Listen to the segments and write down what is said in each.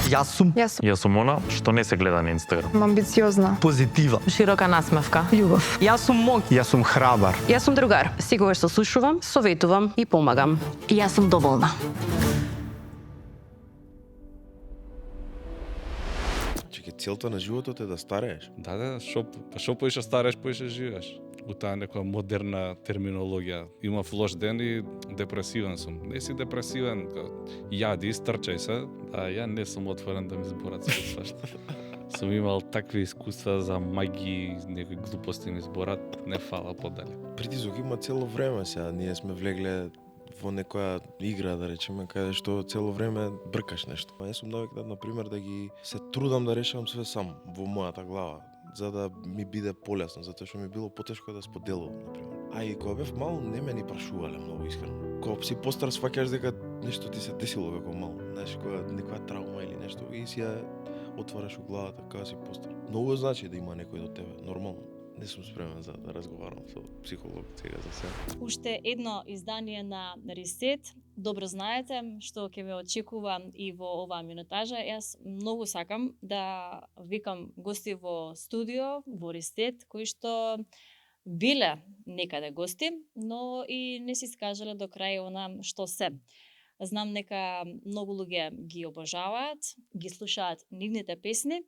Јас сум она што не се гледа на Инстаграм. Амбициозна. Позитива. Широка насмевка. Љубов. Јас сум мог. Јас сум храбар. Јас сум другар. Секогаш се слушувам, советувам и помагам. Јас сум доволна. Чеки, целта на животот е да старееш. Да, шо поише стареш, поише живееш. У таа некоја модерна терминологија. Имав лош ден и депресивен сум. Не си депресивен, јади, стрчај се, а ја не сум отворен да ми зборат свашто. Сум имал такви искуства за маги, некои глупости ми зборат, не фала подале. Притизок има цело време сега, ние сме влегле во некоја игра, да речеме, каде што цело време бркаш нешто. Јас сум навикнат, например, да ги се трудам да решавам све сам во мојата глава, за да ми биде полесно, затоа што ми било потешко да споделувам, например. А и кога бев мал, не ме ни прашувале многу искрено. Кога си постар сваќаш дека нешто ти се десило како мал, знаеш, кога некоја травма или нешто и си ја отвараш у главата кога си постар. Многу значи да има некој до тебе, нормално. Не сум спремен за да разговарам со психолог сега за сега. Уште едно издание на Ресет. Добро знаете што ќе ве очекува и во оваа минутажа. Јас многу сакам да викам гости во студио, во Ресет, кои што биле некаде гости, но и не си скажале до крај она што се. Знам дека многу луѓе ги обожаваат, ги слушаат нивните песни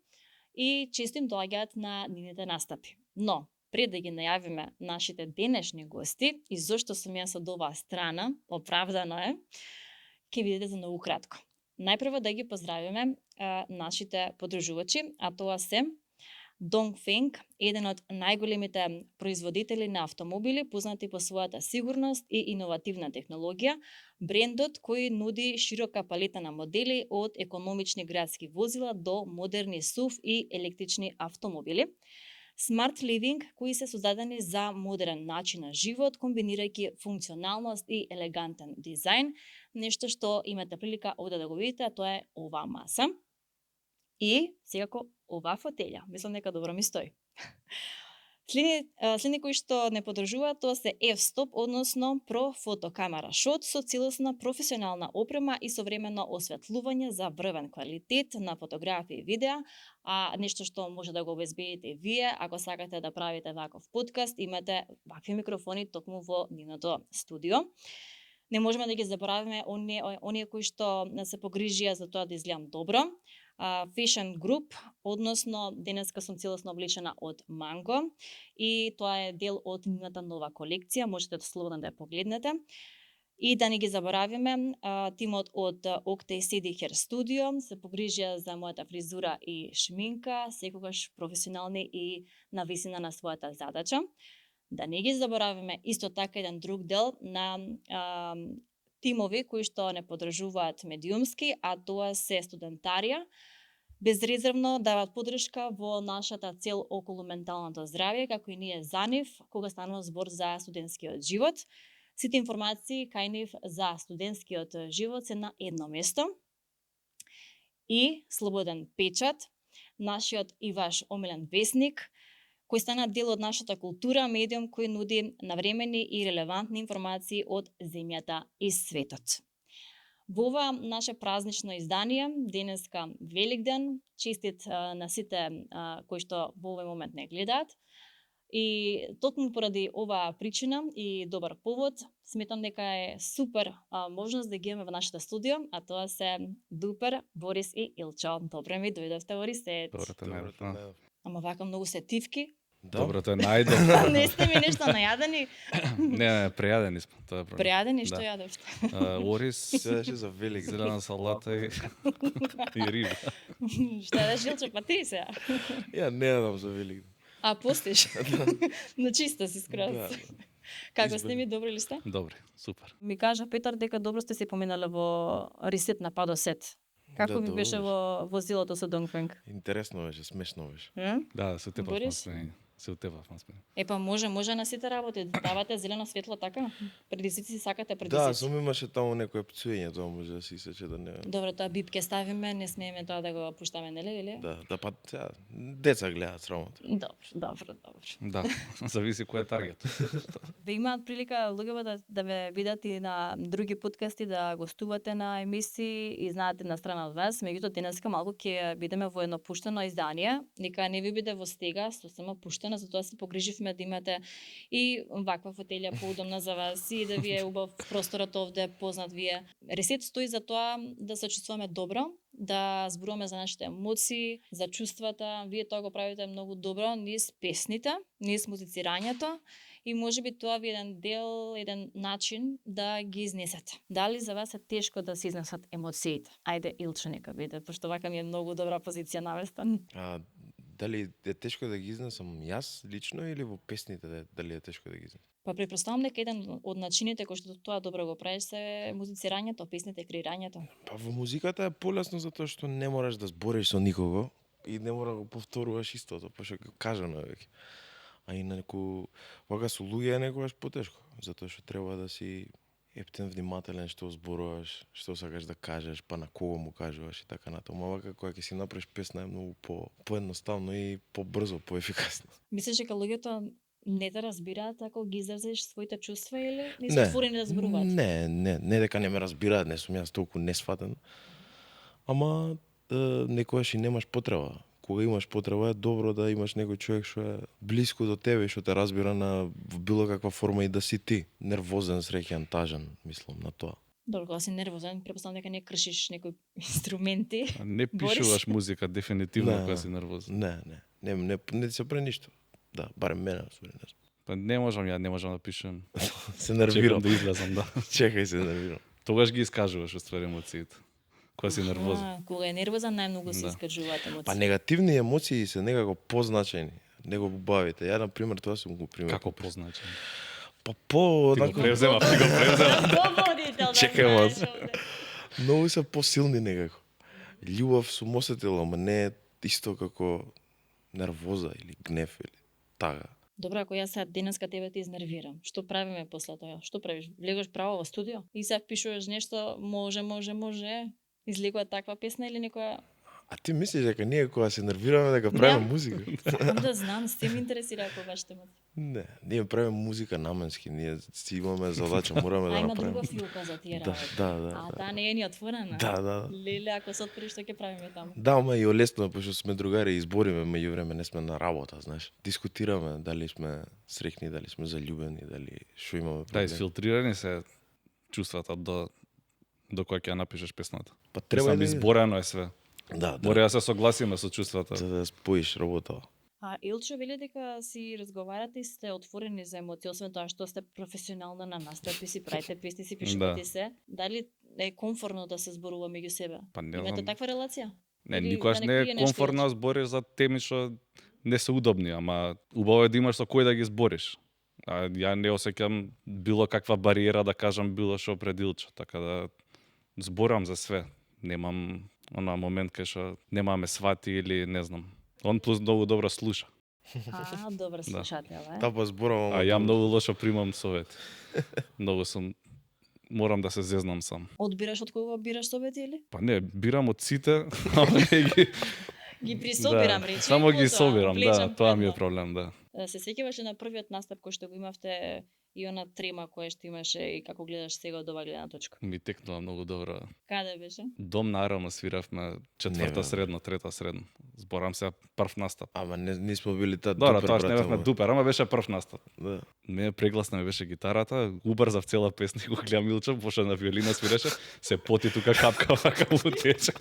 и често им доаѓаат на нивните настапи. Но, пред да ги најавиме нашите денешни гости и зошто сум јас од оваа страна, оправдано е, ќе видите за многу кратко. Најпрво да ги поздравиме нашите подружувачи, а тоа се Dongfeng, еден од најголемите производители на автомобили, познати по својата сигурност и иновативна технологија, брендот кој нуди широка палета на модели од економични градски возила до модерни SUV и електрични автомобили. Smart Living, кои се создадени за модерен начин на живот, комбинирајќи функционалност и елегантен дизајн, нешто што имате прилика овде да го видите, а тоа е оваа маса. И, секако, оваа фотелја. Мислам дека добро ми стои. Следни кои што не подржуваат, тоа се f-stop, односно Pro фотокамера Shot со целосна професионална опрема и современо осветлување за врвен квалитет на фотографија и видеа, а нешто што може да го обезбедите вие, ако сакате да правите ваков подкаст, имате вакви микрофони токму во нивното студио. Не можеме да ги заборавиме оние кои што се погрижија за тоа да изгледам добро. Fashion Group, односно денеска сум целосно облечена од Mango и тоа е дел од нивната нова колекција, можете да слободно да ја погледнете. И да не ги заборавиме, тимот од Octay City Hair Studio се погрижија за мојата фризура и шминка, секогаш професионални и на висина на својата задача. Да не ги заборавиме исто така еден друг дел на тимови кои што не подржуваат медиумски, а тоа се студентарија, безрезервно даваат поддршка во нашата цел околу менталното здравје, како и ние за нив, кога станува збор за студентскиот живот. Сите информации кај нив за студентскиот живот се на едно место. И Слободен печат, нашиот и ваш омилен весник, кој стана дел од нашата култура, медиум кој нуди навремени и релевантни информации од земјата и светот. Во ова наше празнично издание, денеска Великден, честит на сите кои што во овој момент не гледаат. И токму поради оваа причина и добар повод, сметам дека е супер можност да ги имаме во нашето студио, а тоа се Дупер, Борис и Илчо. Добро ми дојдовте во Ресет. Добро те најдов. Ама вака многу сетивки. Добро те најдов. Не сте ми нешто најадени? Не, прејадени сме, тоа е проблем. Прејадени, што јадовте? Орис, Седеше за велик. зелена салата и риба. Што да Жилчо, па ти сега? Ја не јадам за велик. А, постиш? На чисто си скроз. Да. Како сте ми, добри ли сте? Добре, супер. Ми кажа Петар дека добро сте се поминале во Ресет на Падосет. Како Да, ви добро беше беше. во возилото со Dongfeng? Интересно беше, смешно беше. Да, со те Борис? посмење. се утепав, маспе. Епа може на сите работи, давате зелено светло така? Предизвици сакате Да, предизвици. само имаше таму некое пцуење, тоа може да се исече да не. Добро, тоа бип ке ставиме, не смееме тоа да го пуштаме, нели или? Да, па сега деца гледаат срамота. Добро. Да, зависи кој е таргет. Ве имаат прилика луѓето да ве видат и на други подкасти, да гостувате на емисии и знаете на страна од вас, меѓутоа денеска малку ќе бидеме во едно пуштено издание, нека не ви биде во стега, сосема пуштено, затоа се погриживме да имате и ваква фотелја поудобна за вас и да ви е убав просторот овде, познат ви е. Ресет стои за тоа да се чувствуваме добро, да зборуваме за нашите емоции, за чувствата. Вие тоа го правите многу добро низ песните, низ музицирањето и можеби тоа ви е еден дел, еден начин да ги изнесете. Дали за вас е тешко да се изнесат емоциите? Ајде, Илчо нека биде, пошто вака ми е многу добра позиција навестен. Дали е тешко да ги изнесам јас лично или во песните дали е тешко да ги изнесам? Па претпоставам дека еден од начините кои што тоа добро го правиш се музицирањето, песните, креирањето. Па во музиката е полесно затоа што не мораш да збориш со никого и не мора да го повторуваш истото, пошто ќе кажано веќе. А и на вака со луѓе е некогаш потешко, затоа што треба да си ептен внимателен што зборуваш, што сакаш да кажеш, па на кого му кажуваш и така натаму. Вака кога ќе си направиш песна е многу поедноставно и побрзо, поефикасно. Мислиш дека луѓето не те разбираат ако ги изразиш своите чувства или не се отворени да зборуваат? Не дека не ме разбираат, не сум јас толку несфатен. Ама некогаш и немаш потреба. Кога имаш потреба е добро да имаш некој човек што е блиску до тебе и што те разбира на било каква форма и да си ти. Нервозен, среќен, тажен, мислам на тоа. Добро, кога си нервозен, препоставам дека не кршиш некои инструменти. Не пишуваш музика дефинитивно кога си нервозен. Не се прави ништо. Да, барем мене, не знам. Па не можам да пишем. Се нервирам да излезам, да. Чекај, се нервирам. Тогаш ги искажуваш уствари емоциите. Кога си нервозен. Кога е нервозен најмногу се искажуваат емоции. Па негативни емоции се некако позначени, него убавите. Ја на пример тоа сум го приметил. Како позначени? Па Ти го превзема. Чекај ма. Многу се посилни некако. Љубов сум осетил, ама не е исто како нервоза или гнев или тага. Добро, ако јас сега денеска тебе те изнервирам, што правиме после тоа? Што правиш? Влегаш право во студио и сега пишуваш нешто, може, излегува таква песна или некоја... А ти мислиш дека ние кога се нервираме дека правиме музика? Да знам, сте ме интересира ако вашите емоции. Не, ние правиме музика наменски, ние си имаме задача, мораме да има направиме. друга филка за тие работи. Да. Таа не е ни отворена. Да. Леле, ако се отвори, што ќе правиме таму? Да, ама и олесно, пошто сме другари и избориме, меѓувреме не сме на работа, знаеш. Дискутираме дали сме среќни, дали сме заљубени, дали што имаме проблем. Да, изфилтрирани се чувствата до кога ќе напишеш песната. Па треба да изборено е све. Да. Мора да се согласиме со чувствата. За да споиш работа. А Илчо вели дека си разговарате и сте отворени за емоции, освен тоа што сте професионално на настапи, си правите песни, си пишувате се. Дали е комфортно да се зборува меѓу себе? Па не имате таква релација? Не, никогаш не е комфортно да збориш за теми што не се удобни, ама убаво е да имаш со кој да ги збориш. А ја не осеќам било каква бариера да кажам било што пред Илчо, така да зборам за све. Немам онаа момент кај што нема ме свати или не знам. Он плюс многу добро слуша. Добар слушател, е? Та па зборам. А ја многу лошо примам совети. Многу сум морам да се зезнам сам. Одбираш од кого бираш совети или? Па не, бирам од сите, ама не ги присобирам, речи. Само ги собирам, да, тоа ми е проблем, да. Се сеќаваш на првиот настап кој што го имавте и она трема која што имаше и како гледаш сега од ова гледна точка? Ми текнува многу добро. Каде беше? Дом на Арама свиравме 4-та средно, 3-та средно. Зборам се прв настап. Ама не сме били таа дупер, брат. Тоа што немавме дупер, ама беше прв настап. Да. Мене прегласна ми беше гитарата, убрзав цела песна и го гледам Илчо, пошто на виолина свиреше, се поти тука капка вака му тече.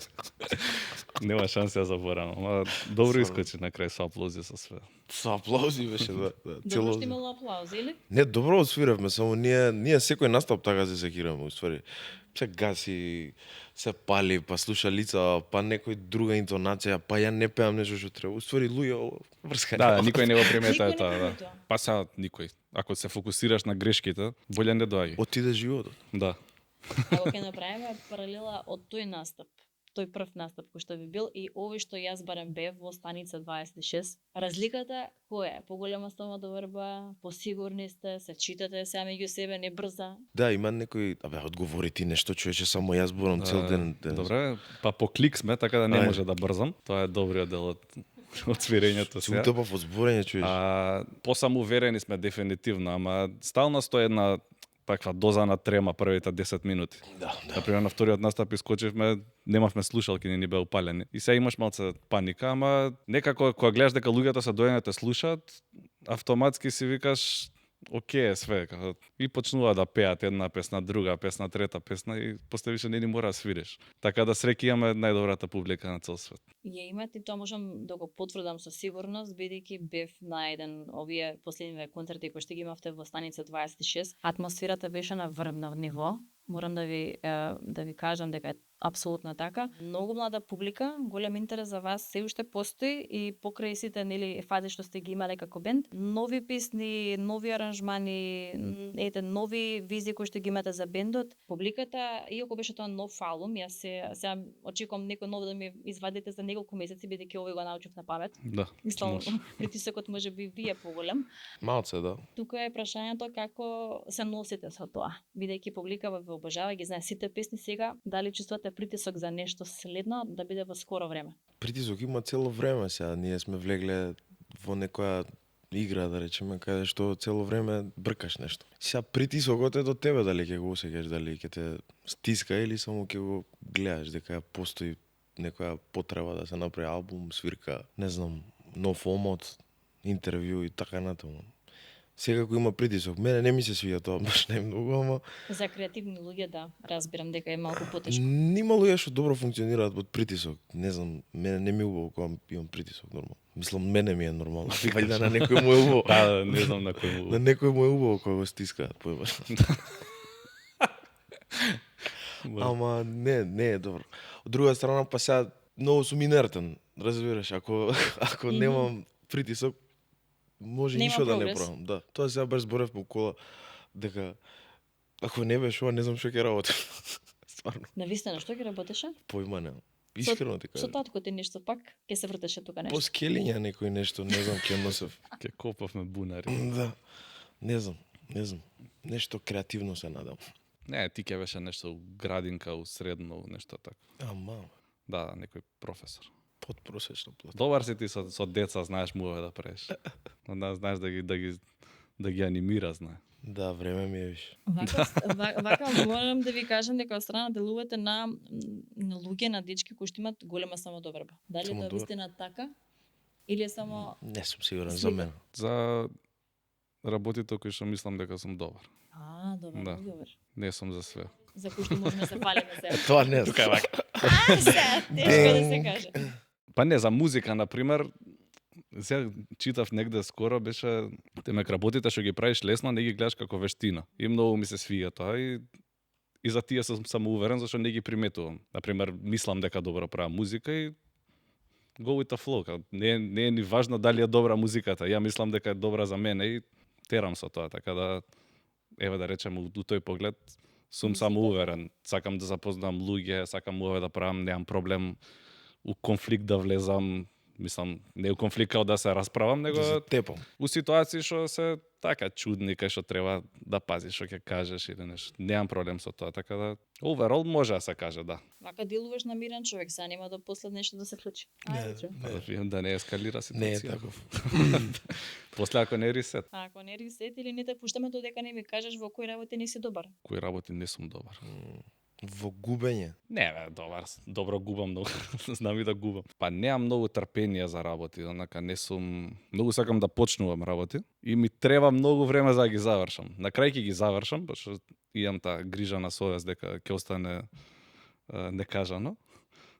Нема шанса да заборам, ама добро искочи на крај со аплаузи со све. Со аплаузи беше, да. Добро што имало аплаузи, или? Не, добро освиравме, само ние секој настап така се секираме, уствари. Се гаси, се пали, па слуша лица, па некој друга интонација, па ја не пеам нешто што треба. Уствари луѓе врска. Да, никој не го примета Никој не тоа, да. примета. Па са никој. Ако се фокусираш на грешките, боле не доаѓа. Отиде животот. Да. Ако ќе направиме паралела од тој настап тој прв настап кој што би бил и овој што јас барем бев во станица 26. Разликата која е? Поголема самодоверба, посигурни сте, се читате сега меѓу себе, не брза. Да, има некој, одговори ти нешто, човече, само јас борам цел ден. Добре, па по клик сме, така да не Ајде. може да брзам. Тоа е добриот дел од свирењето Се сега. утопав од зборење, човече. Посамоуверени сме дефинитивно, ама стално стои една таква доза на трема првите 10 минути. Да. Например, на вториот настап искочивме, немавме слушалки, не ни беа упалени. И сега имаш малце паника, ама некако кога гледаш дека луѓето се дојдени те слушаат, автоматски си викаш окей, све, како и почнува да пеат една песна, друга песна, трета песна и после више не ни мора да свириш. Така да среќа имаме најдобрата публика на цел свет. Ја имате и тоа можам да го потврдам со сигурност, бидејќи бев на еден овие последниве концерти кои што ги имавте во станица 26. Атмосферата беше на врвно ниво. Морам да ви кажам дека е апсолутно така. Многу млада публика, голем интерес за вас се уште постои и покрај сите нели фази што сте ги имале како бенд, нови песни, нови аранжмани, нови визии кои што ги имате за бендот. Публиката, иако беше тоа нов албум, јас сега очекувам некој нов да ми извадите за неколку месеци бидејќи овој го научив на памет. Да. Мислам, може. притисокот може би ви е поголем. Малце, да. Тука е прашањето како се носите со тоа. Бидејќи публика ве обожава, ги знае сите песни сега, дали чувствувате притисок за нешто следно да биде во скоро време? Притисок има цело време сега. Ние сме влегле во некоја игра, да речеме, каде што цело време бркаш нешто. Сега притисокот е до тебе, дали ќе го осеќаш, дали ќе те стиска или само ќе го гледаш дека постои некоја потреба да се направи албум, свирка, не знам, нов омот, интервју и така натаму. Секако има притисок. Мене не ми се свија тоа баш најмногу, ама За креативни луѓе да, разбирам дека е малку потешко. нима луѓе што добро функционираат под притисок. Не знам, мене не ми е убаво кога имам притисок нормално. Мислам, мене ми е нормално. Вајда на некој му е убаво. Да, не знам на кој му. На некој му е убаво кога го стискаат, појмаш. Ама не е добро. Од друга страна, па сега многу сум инертен, разбираш, ако немам притисок, може Нема ништо да не прогрес. правам. Да. Тоа сега баш зборев по кола дека ако не беше ова, не знам што ќе работам. Стварно, Навистина, што ќе работеше? појма немам. Искрено ти Со кажам. татко ти нешто пак ќе се вртеше тука По нешто. скелиња некој нешто, не знам, ќе носев. Ке копавме бунари. Да. Не знам. Нешто креативно се надам. Не, ти ке беше нешто у градинка, у средно, нешто така. Ама, Да, некој професор. подпросечно плат. Добар си ти со деца, знаеш муве да правиш. Знаеш да ги анимира, знае. Да, време ми е виш. Вака морам да ви кажам дека од страна делувате на луѓе, на дечки кои што имат голема самодоверба. Дали е тоа Самодоверба? вистина така? Или е само Не сум сигурен за Слика. мене. За работите кои што мислам дека сум добар. добар, Да. добар. Не сум за све. За кои што можеме да се фалиме сега. Тоа не. Тука е вака. Сега, тешко да се каже. Па не, за музика, например, сега читав негде скоро, беше темек работите што ги правиш лесно, не ги гледаш како вештина. И многу ми се свија тоа и за тие сум самоуверен, зашто не ги приметувам. Например, мислам дека добро правам музика и go with the flow. Не е ни важно дали е добра музиката. Ја мислам дека е добра за мене и терам со тоа, така да еве да речем у тој поглед сум самоуверен. Сакам да запознам луѓе, сакам уве да правам, немам проблем у конфликт да влезам, мислам, не у конфликт као да се расправам, него Да се тепам. у ситуации што се така чудни, кај што треба да пазиш што ќе кажеш или нешто. Немам проблем со тоа, така да overall може да се каже, да. Вака делуваш на мирен човек, сега нема да после нешто да се случи. Ајде, Да видам да не ескалира ситуација. Не е таков. После ако не ресет, Ако не ресет или не те пуштаме додека не ми кажеш во кој работи не си добар. кои работи не сум добар. Во губење. Не бе, добро губам многу. Знам и да губам. Па немам многу трпение за работи, онака не сум многу сакам да почнувам работи и ми треба многу време за да ги завршам. На крај ќе ги завршам, пошто имам таа грижа на совест дека ќе остане некажано,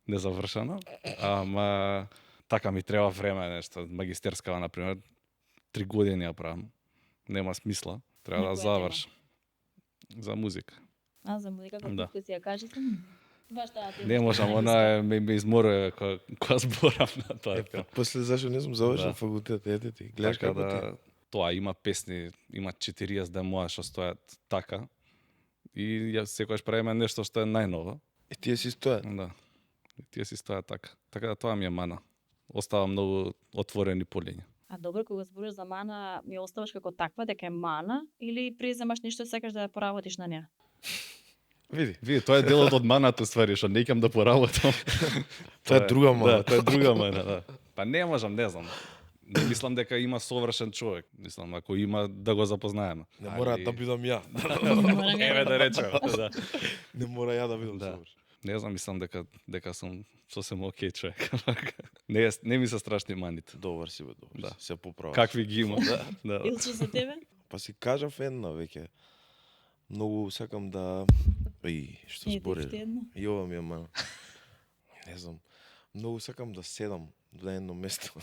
незавршено, ама така ми треба време нешто. Магистерскава, например, 3 години ја правам. Нема смисла. Треба На да која завршам. За музика. За музика како Да. дискусија кажете. Баш таа Не можам, она ме изморува кога зборам на тоа тема. После зашо не сум завршил Да. факултет, ете ти. Гледаш Така како ти. да, тоа има песни, има 40 демоа што стојат така. И ја секогаш правиме нешто што е најново. И тие си стојат. Да. Тие си стојат така. Така да тоа ми е мана. Остава многу отворени полиња. А добро, кога збориш за мана, ми оставаш како таква дека е мана или преземаш нешто и сакаш да поработиш на неа? Види, тоа е делот од маната ствари, што не икам да поработам. Тоа е друга мана. Да, тоа е друга мана, да. Па не можам, не знам. Не мислам дека има совршен човек. Мислам, ако има, да го запознаеме. Не мора да бидам ја. Еве да речеме. Да. Не мора ја да бидам Да. совршен. Не знам, мислам дека сум сосем окей човек. не ми се страшни маните. Добар си бе, добар. Да. Си. Се поправаш. Какви ги има. Да. Илче за тебе? Па си кажав една веќе. Многу сакам да што збориш. едно. И ова ми е мана. Не знам. Многу сакам да седам на едно место.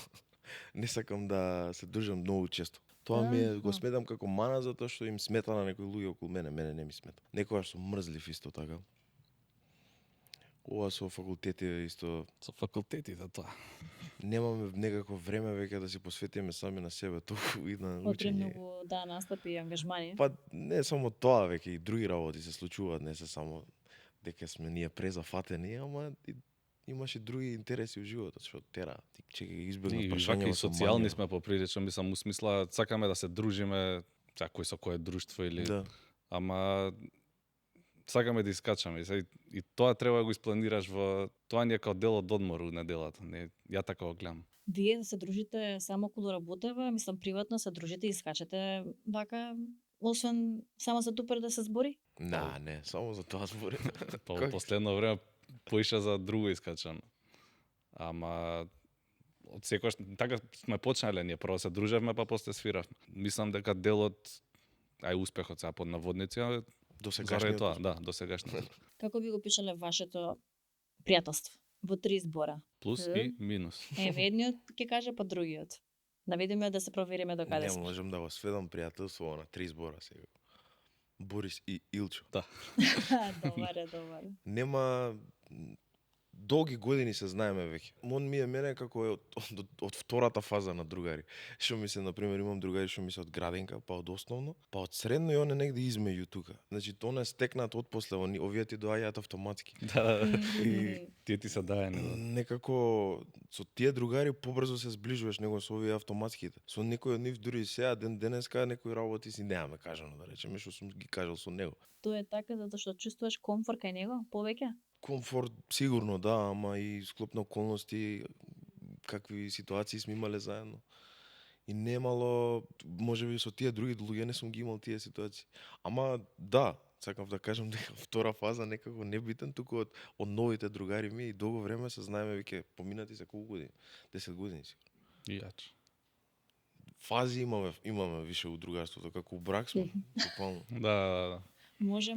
Не сакам да се држам многу често. Тоа ми е, го сметам како мана затоа што им смета на некои луѓе околу мене, мене не ми смета. Некогаш сум мрзлив исто така. Ова со факултети исто Со факултетите тоа. немаме некако време веќе да се посветиме сами на себе, толку и на Потребно учење. многу настапи и ангажмани. Па не само тоа, веќе и други работи се случуваат, не се само дека сме ние презафатени, ама имаш и други интереси во животот, што тера, ти ќе ги избегнат И прашања вака и социјални сме поприлично, мислам, усмисла, сакаме да се дружиме, кој со кое друштво или... Да. Ама сакаме да искачаме. И тоа треба да го испланираш во... Тоа ни е као дел од одмор у неделата. Не, ја така го гледам. Вие да се дружите само околу работева, мислам приватно се дружите и скачате вака, освен само за тупер да се збори? Не, само за тоа зборим. Па во последно време поиша за друго искачано. Ама од секојаш така сме почнале ние прво се дружевме па после свиравме. Мислам дека делот успехот сега под наводници До заради сегашниот. тоа, да, до сегашниот. Како би го пишале вашето пријателство? Во 3 збора. Плюс и минус. Еве едниот ќе каже па другиот. Наведеме да се провериме до каде Не сме. можам да го сведам пријателство на 3 збора сега. Борис и Илчо. Добар е, добар. Нема долги години се знаеме веќе. Он ми е мене како е од втората фаза на другари. Што ми се, например, имам другари што ми се од градинка, па од основно, па од средно и он е негде измеѓу тука. Значи, тоа е стекнат од после, овие ти доаѓаат автоматски. Да, И тие ти се даени. Да. некако со тие другари побрзо се зближуваш него со овие автоматските. Со некој од нив дури сега денеска некои работи си немаме кажано да речеме што сум ги кажал со него. Тоа е така затоа што чувствуваш комфорт кај него повеќе? Комфорт сигурно да, ама и склоп на околности какви ситуации сме имале заедно. И немало, можеби со тие други луѓе не сум ги имал тие ситуации. Ама да, сакам да кажам дека втора фаза некако не битен, туку од новите другари ми и долго време се знаеме веќе поминати за колку години? 10 години сигурно. И јач. Фази имаме више у другарството, како у брак сме, буквално. Да. Може.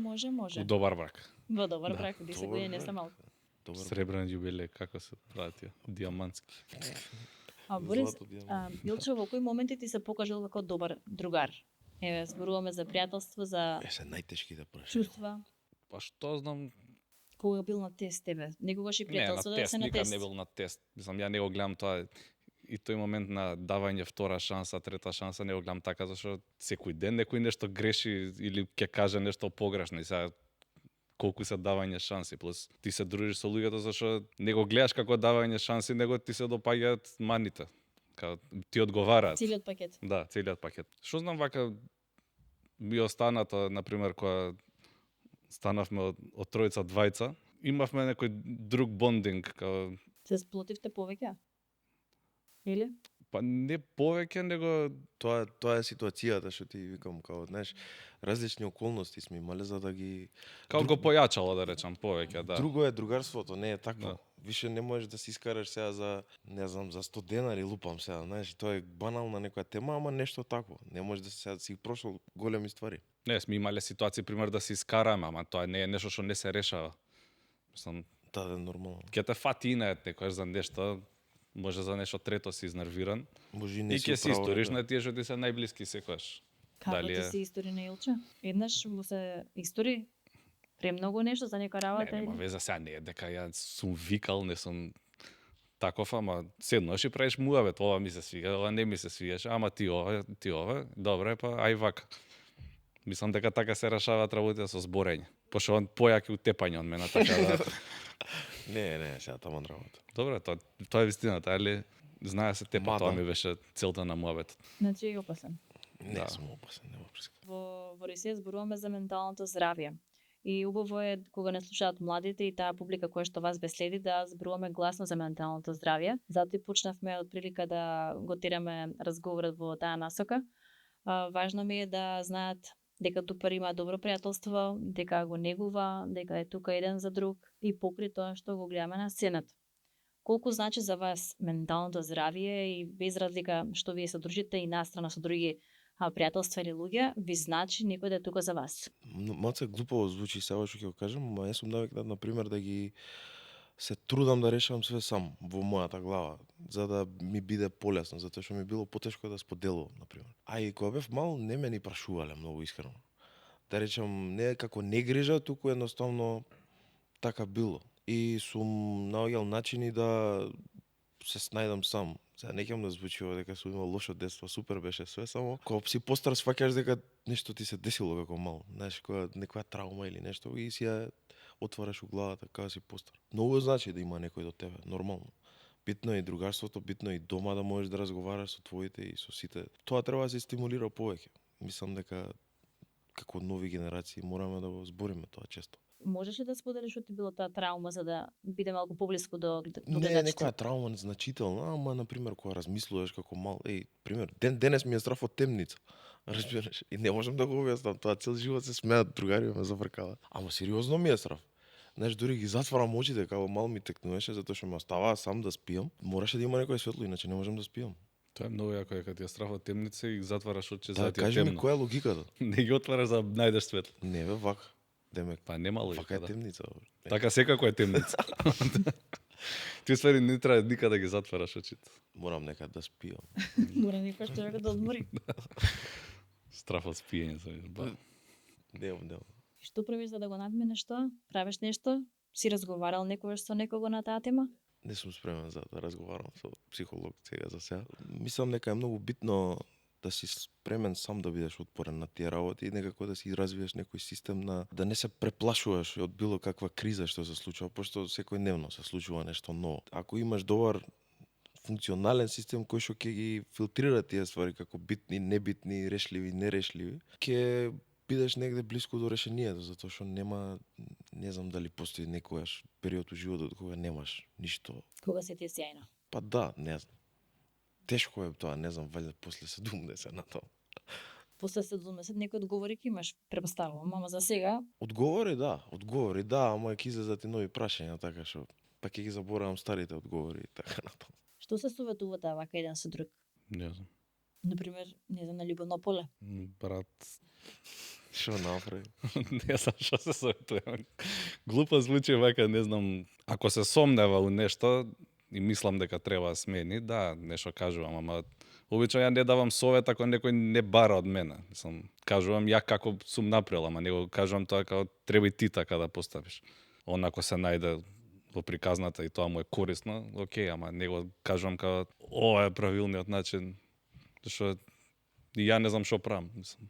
У добар брак. Во добар брак, 10 години не се малку. Добар. Сребрен јубилеј, како се прават тие? Диамантски. А Борис, Злато дијамант. Илчо, во кои моменти ти се покажал како добар другар? Еве, зборуваме за пријателство, за Се најтешките прашања. чувства. Па што знам, Кога бил на тест тебе? Некогаш и не, пријателство на да тест, се на никад тест. не бил на тест. Мислам, ја не го гледам тоа и тој момент на давање втора шанса, трета шанса, не го гледам така, зашто секој ден некој нешто греши или ќе каже нешто погрешно и сега колку се давање шанси, плюс ти се дружиш со луѓето зашто не го гледаш како давање шанси, него ти се допаѓаат маните. Као ти одговараат. Целиот пакет. Да, целиот пакет. Што знам вака би останато, например, кога станавме од тројца двајца, имавме некој друг бондинг, као Се сплотивте повеќе? Или? па не повеќе, него Тоа е ситуацијата што ти викам, као, знаеш, различни околности сме имале за да ги као го појачало, да речам, повеќе, да. Друго е другарството, не е такво. Да. Више не можеш да се искараш сега за, не знам, за 100 денари лупам сега, знаеш, тоа е банална некоја тема, ама нешто такво. Не можеш да сега си прошол големи ствари. Не, сме имале ситуации, пример, да се искараме, ама тоа не е нешто што не се решава. Мислам, Таа е нормално. ќе те фати инет некојаш за нешто, може за нешто трето си изнервиран, Може и не и си ќе се управо, историш да. на тие што ти се најблиски секојаш. Како Дали ти е- се истори на Илче? Еднаш му се истори премногу нешто за некоја работа? Не, нема веза, сега не е дека ја сум викал, не сум таков, ама седнаш и правиш муавет, ова ми се свига, ова не ми се свигаше, ама ти ова, добре, па ај вака. Мислам дека така се решаваат работите со зборење. Пошто он појак и утепање од мене, така да Не, сега таман работа. Добре, тоа е вистината, али знае се тепа, Ма, тоа да. ми беше целта на муабетот. Значи е опасен. Не Да. сум опасен, нема приска. Во Русија зборуваме за менталното здравје. И убаво е кога не слушаат младите и таа публика која што вас бе следи да зборуваме гласно за менталното здравје. Затоа и почнавме од прилика да го тераме разговорот во таа насока. Важно ми е да знаат дека Тупар има добро пријателство, дека го негува, дека е тука еден за друг и покри тоа што го гледаме на сцената. Колку значи за вас менталното здравје и без разлика што вие се дружите и настрана со други пријателства или луѓе, ви значи некој да е тука за вас? Маце глупаво звучи сега што ќе го кажам, ама јас сум навикнат на пример да ги се трудам да решавам све сам во мојата глава, за да ми биде полесно, затоа што ми било потешко да споделувам, на пример. А и кога бев мал, не ме ни прашувале многу искрено. Да речам, не како не грижа, туку едноставно така било. И сум наоѓал начини да се снајдам сам. Сега не ќе да звучи ова дека сум имал лошо детство, супер беше све, само кога си постар сваќаш дека нешто ти се десило како мал, знаеш, кога некоја травма или нешто и си ја отвараш у главата кога си постар. Многу значи да има некој до тебе, нормално. Битно е и другарството, битно е и дома да можеш да разговараш со твоите и со сите. Тоа треба да се стимулира повеќе. Мислам дека како нови генерации мораме да го збориме тоа често. Можеш ли да споделиш што ти било таа травма за да биде малку поблиску до Не е гледачите? некоја травма значителна, ама на пример кога размислуваш како мал, пример, денес ми е страф од темница. Разбираш? И не можам да го објаснам тоа, цел живот се смеат другари ме зафркава. Ама сериозно ми е страф. Знаеш, дури ги затварам очите како мал ми текнуваше затоа што ме оставаа сам да спијам. Мораше да има некој светло, иначе не можам да спијам. Тоа е многу јако, дека ти е страф од темница и затвараш очи за Да, да ти е кажи ми темно. која е логиката? Не ги отвараш за да најдеш светло. Не бе вака. Демек, Па нема вака логика, е да. темница. Бе. Така секако е темница. Ти ствари не треба никада да ги затвараш очите. Морам некад да спијам. Мора некој човек да одмори. Страф од спиење се ба. Немам. Што правиш за да го надминеш тоа? Правиш нешто? Си разговарал некогаш со некого на таа тема? Не сум спремен за да разговарам со психолог сега за сега. Мислам дека е многу битно да си спремен сам да бидеш отпорен на тие работи и некако да си развиеш некој систем на да не се преплашуваш од било каква криза што се случува, пошто секојдневно се случува нешто ново. Ако имаш добар функционален систем кој што ќе ги филтрира тие ствари како битни, небитни, решливи, нерешливи, ќе бидеш негде блиску до решението, затоа што нема, не знам дали постои некојаш период у животот кога немаш ништо. Кога се ти е сјајно? Па да, не знам. Тешко е тоа, не знам, валјда после 70 на тоа. После 70 некои одговори ќе имаш, препоставувам, ама за сега Одговори да, ама ќе излезат и нови прашања, така што па ќе ги заборавам старите одговори и така на тоа. што се советувате вака еден со друг? Не знам. Например, не знам, на љубовно поле. Брат, Што направи? не знам што се советувам. Глупо звучи вака, не знам. Ако се сомнева у нешто и мислам дека треба да смени, да, нешто кажувам, ама обично ја не давам совет ако некој не бара од мене. Мислам, кажувам ја како сум направил, ама не го кажувам тоа како треба и ти така да поставиш. Онако се најде во приказната и тоа му е корисно, окей, ама не го кажувам како ова е правилниот начин, зашто и ја не знам што правам. Мислам,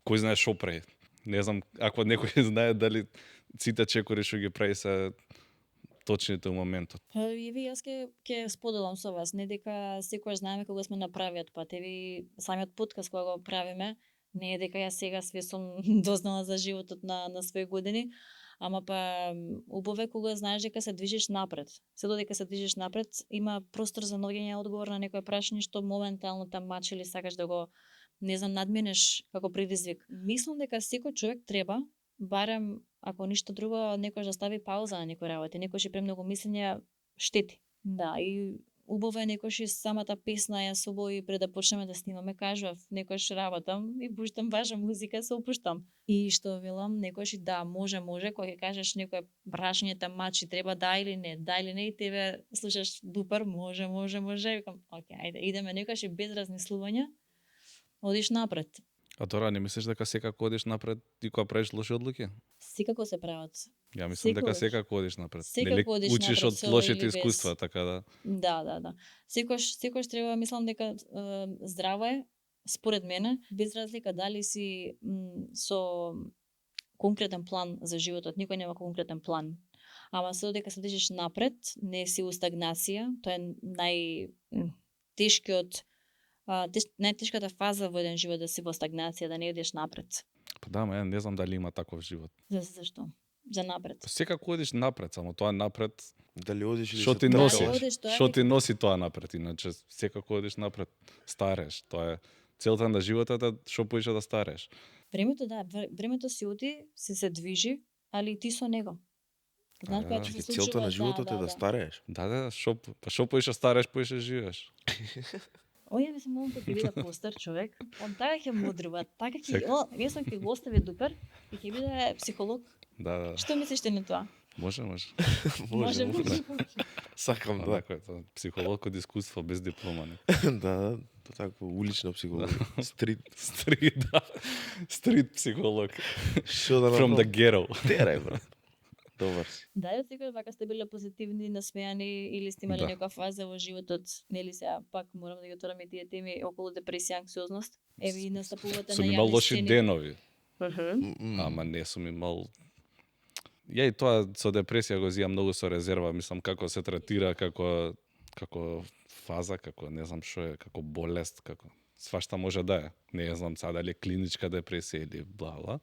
кој знае што прави. Не знам, ако некој знае дали сите чекори што ги прави се точните у моментот. Па и ви јас ќе споделам со вас, не дека секогаш знаеме кога сме на правиот пат. Еви самиот подкаст кога го правиме, не е дека јас сега све сум дознала за животот на своји години, ама па убаво е кога знаеш дека се движиш напред. Се додека се движиш напред, има простор за наоѓање одговор на некое прашање што моментално те мачи или сакаш да го не знам надминеш како предизвик. Мислам дека секој човек треба барем ако ништо друго некојаш да стави пауза на некои работи, некојаш и премногу мислење штети. Да, и убаво е некојаш и самата песна ја собои пред да почнеме да снимаме, кажував, некојаш работам и пуштам ваша музика, се опуштам. И што велам, некојаш и да, може, кога ќе кажеш некој прашање те мачи, треба да или не, и тебе слушаш дупар, може, викам, окей, ајде, идеме некојаш и без размислување, одиш напред. А тоа не мислиш дека секако одиш напред и кога правиш лоши одлуки? Секако се прават. Ја мислам дека Секогаш. секако одиш напред. Секако Нели одиш учиш напред, од со лошите или без. искуства, така да. Да. Секојаш треба, мислам дека здраво е, според мене, без разлика дали си со конкретен план за животот, никој нема конкретен план. ама се додека се движиш напред, не си у стагнација, тоа е најтешкиот најтешката фаза во еден живот, да си во стагнација, да не одиш напред. Па да, ма, не знам дали има таков живот. Зашто? За напред. Секако одиш напред, само тоа напред Дали одиш или што се ти тркаш? носи? одиш, тоа е Што ти носи тоа напред? Иначе секако одиш напред, стареш. Тоа е целта на животот е што поише да стареш. Времето, да, времето си оди, се движи, али и ти со него. Знаеш кога ќе се случува? Целта на животот е да старееш. Да, што поише стареш, поише живееш. Ој, мислам, моментот ќе биде постар човек. Он така ќе мудрува, така ќе... Јас сум ќе го остави дупер и ќе биде психолог. Да. Што мислиш ти на тоа? Може. Може. Сакам, да. Така е, тоа психолог од искуство без диплома, не. Да, тоа таква улична психологија. Стрит. Стрит психолог. Што да From the направам? ghetto. Терај, брат. Добар си. Да, ја секој вака сте биле позитивни, насмеани или сте имали Да. некоја фаза во животот, нели сега пак морам да ги отворам и тие теми околу депресија, анксиозност. Еве и настапувате Сум на имал јавни лоши сцени. денови, М-м. ама не сум имал. Ја и тоа со депресија го зијам многу со резерва, мислам како се третира како фаза, како не знам што е, како болест, како свашта може да е. Не знам сега дали е клиничка депресија или бла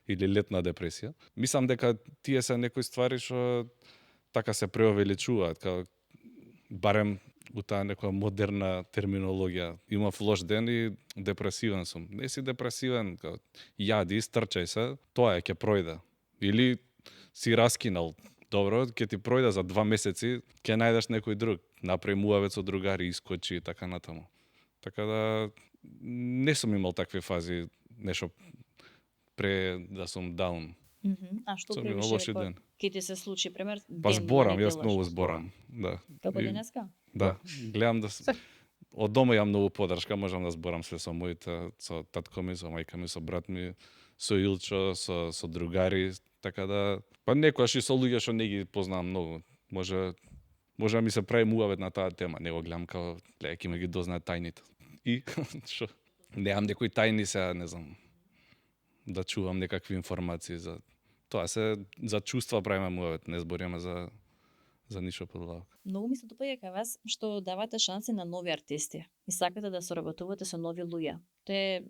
или летна депресија. Мислам дека тие се некои ствари што така се преувеличуваат, како барем у таа некоја модерна терминологија. Имав лош ден и депресивен сум. Не си депресивен, како јади, стрчај се, тоа е ќе пројде. Или си раскинал. Добро, ќе ти пројде за 2 месеци, ќе најдеш некој друг, направи муавет со другари, искочи и така натаму. Така да не сум имал такви фази, нешто пре да сум даун. А што Сум имал превише лоши рекол? ден. Ке ти се случи, пример, Па ден, зборам, да не јас делаш. многу зборам. Да. Како И- денеска? Да, гледам да од дома имам многу подршка, можам да зборам се со моите, со татко ми, со мајка ми, со брат ми, со Илчо, со другари, така да па некојаш и со луѓе што не ги познавам многу. Може да ми се прави муавет на таа тема, не го гледам како гледај ќе ме ги дознаат тајните. И што немам некои тајни сега, не знам, да чувам некакви информации за тоа се за чувства правиме муавет, не збориме за ништо подлако. Многу ми се допаѓа кај вас што давате шанси на нови артисти и сакате да соработувате со нови луѓе. Тоа е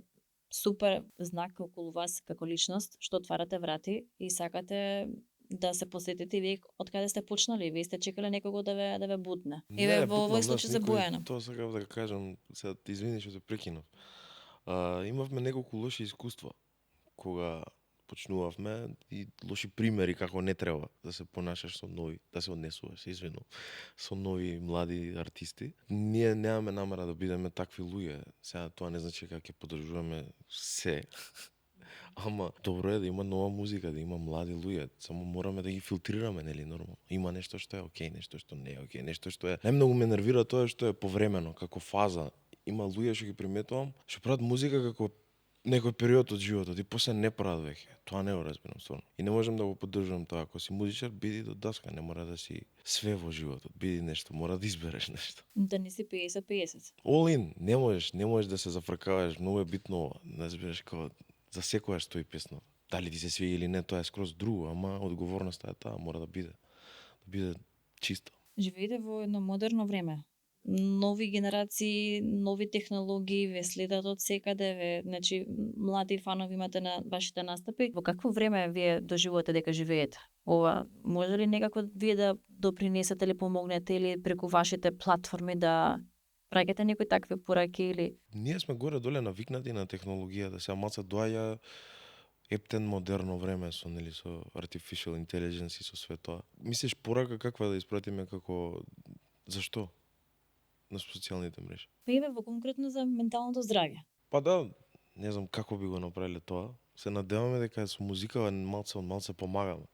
супер знак околу вас како личност, што отварате врати и сакате да се посетите и вие од каде сте почнали, вие сте чекале некого да ве бутне. Еве Не, во овој битно, случај знаеш, за некој- Бојана. Тоа сакав да го кажам, сега извини што те прекинав. Имавме неколку лоши искуства кога почнувавме и лоши примери како не треба да се понашаш со нови, да се однесуваш, извинувам, со нови млади артисти. Ние немаме намера да бидеме такви луѓе. Сега тоа не значи дека ќе поддржуваме се. Ама добро е да има нова музика, да има млади луѓе, само мораме да ги филтрираме, нели, нормално. Има нешто што е окей, нешто што не е окей, нешто што е. Најмногу ме нервира тоа што е повремено, како фаза. Има луѓе што ги приметувам, што прават музика како некој период од животот и после не прават веќе. Тоа не го разбирам стварно. И не можам да го поддржувам тоа. Ако си музичар, биди до даска, не мора да си све во животот. Биди нешто, мора да избереш нешто. Да не си 50-50. All in, не можеш да се зафркаваш, многу е битно ова. Не разбираш како за секојаш стои песна. Дали ти се свиѓа или не, тоа е скроз друго, ама одговорноста е таа, мора да биде чиста. Живеете во едно модерно време. Нови генерации, нови технологии ве следат од секаде, значи млади фанови имате на вашите настапи. Во какво време вие доживувате дека живеете? Ова може ли некако вие да допринесете или помогнете или преку вашите платформи да праќате некои такви пораки или Ние сме горе-доле навикнати на технологијата, сега маца доаѓа ептен модерно време со artificial intelligence и со све тоа. Мислиш порака каква да испратиме како зашто на социјалните мрежи? еве во конкретно за менталното здравје? Па да, не знам како би го направиле тоа. Се надеваме дека со музика малце помагаме.